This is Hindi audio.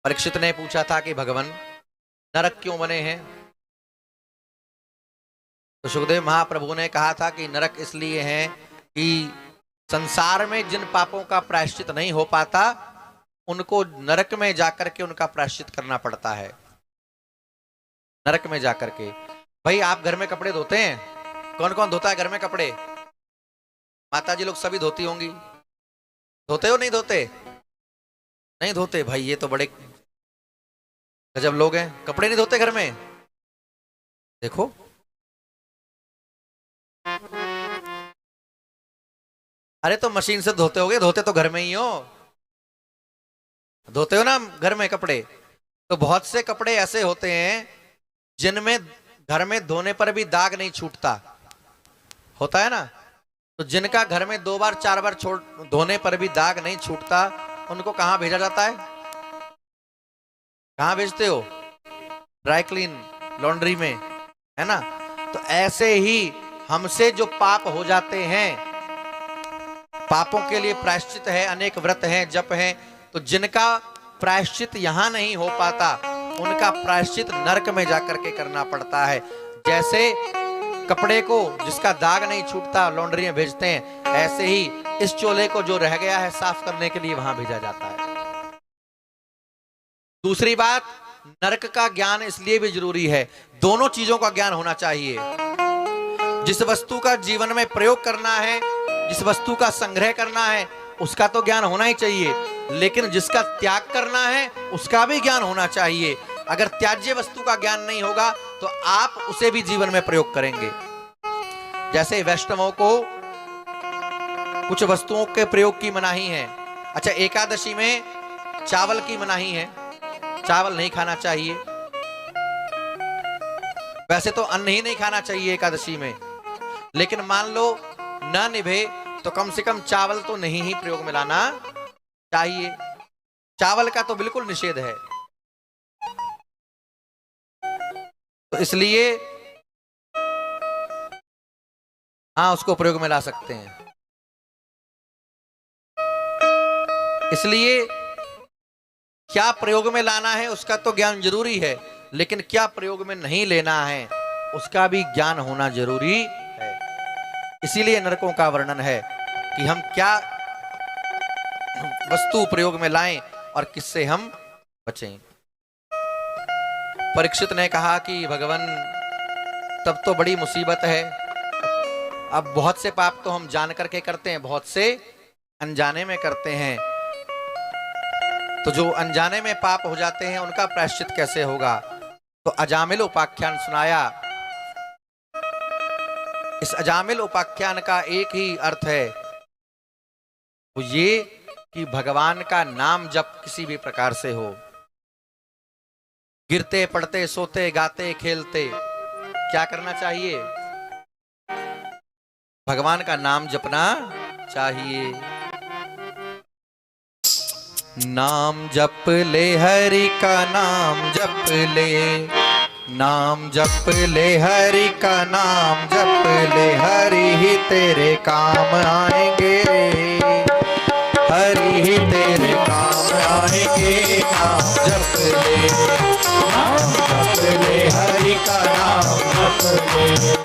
परीक्षित ने पूछा था कि भगवान नरक क्यों बने हैं? तो सुखदेव महाप्रभु ने कहा था कि नरक इसलिए है कि संसार में जिन पापों का प्रायश्चित नहीं हो पाता उनको नरक में जाकर के उनका प्रायश्चित करना पड़ता है। नरक में जाकर के। भाई आप घर में कपड़े धोते हैं? कौन कौन धोता है घर में कपड़े? माता जी लोग सभी धोती होंगी। धोते हो नहीं धोते? नहीं धोते। भाई ये तो बड़े गजब लोग हैं, कपड़े नहीं धोते घर में। देखो अरे तो मशीन से धोते होगे, धोते तो घर में ही हो। धोते हो ना घर में कपड़े। तो बहुत से कपड़े ऐसे होते हैं जिनमें घर में धोने पर भी दाग नहीं छूटता, होता है ना। तो जिनका घर में 2 बार 4 बार धोने पर भी दाग नहीं छूटता उनको कहां भेजा जाता है? कहां भेजते हो? ड्राई क्लीन, लॉन्ड्री में, है ना। तो ऐसे ही हमसे जो पाप हो जाते हैं, पापों के लिए प्रायश्चित है, अनेक व्रत हैं, जप हैं, तो जिनका प्रायश्चित यहां नहीं हो पाता उनका प्रायश्चित नरक में जाकर के करना पड़ता है। जैसे कपड़े को जिसका दाग नहीं छूटता लॉन्ड्री में भेजते हैं, ऐसे ही इस चोले को जो रह गया है साफ करने के लिए वहां भेजा जाता है। दूसरी बात, नरक का ज्ञान इसलिए भी जरूरी है, दोनों चीजों का ज्ञान होना चाहिए। जिस वस्तु का जीवन में प्रयोग करना है, जिस वस्तु का संग्रह करना है, उसका तो ज्ञान होना ही चाहिए, लेकिन जिसका त्याग करना है उसका भी ज्ञान होना चाहिए। अगर त्याज्य वस्तु का ज्ञान नहीं होगा तो आप उसे भी जीवन में प्रयोग करेंगे। जैसे वैष्णवों को कुछ वस्तुओं के प्रयोग की मनाही है। अच्छा, एकादशी में चावल की मनाही है, चावल नहीं खाना चाहिए। वैसे तो अन्न ही नहीं खाना चाहिए एकादशी में, लेकिन मान लो न निभे तो कम से कम चावल तो नहीं ही प्रयोग में लाना चाहिए। चावल का तो बिल्कुल निषेध है। तो इसलिए हाँ, उसको प्रयोग में ला सकते हैं। इसलिए क्या प्रयोग में लाना है उसका तो ज्ञान जरूरी है, लेकिन क्या प्रयोग में नहीं लेना है उसका भी ज्ञान होना जरूरी है। इसीलिए नरकों का वर्णन है कि हम क्या वस्तु प्रयोग में लाएं और किससे हम बचें। परीक्षित ने कहा कि भगवान तब तो बड़ी मुसीबत है। अब बहुत से पाप तो हम जान करके करते हैं, बहुत से अनजाने में करते हैं। तो जो अनजाने में पाप हो जाते हैं उनका प्रायश्चित कैसे होगा? तो अजामिल उपाख्यान सुनाया। इस अजामिल उपाख्यान का एक ही अर्थ है, वो ये कि भगवान का नाम जप किसी भी प्रकार से हो। गिरते पड़ते सोते गाते खेलते क्या करना चाहिए? भगवान का नाम जपना चाहिए। नाम जप ले हरि का नाम जप ले, नाम जप ले हरि का नाम जप ले, हरि ही तेरे काम आएंगे, हरि ही तेरे काम आएंगे। नाम जप ले, नाम जप ले हरि का नाम जप ले।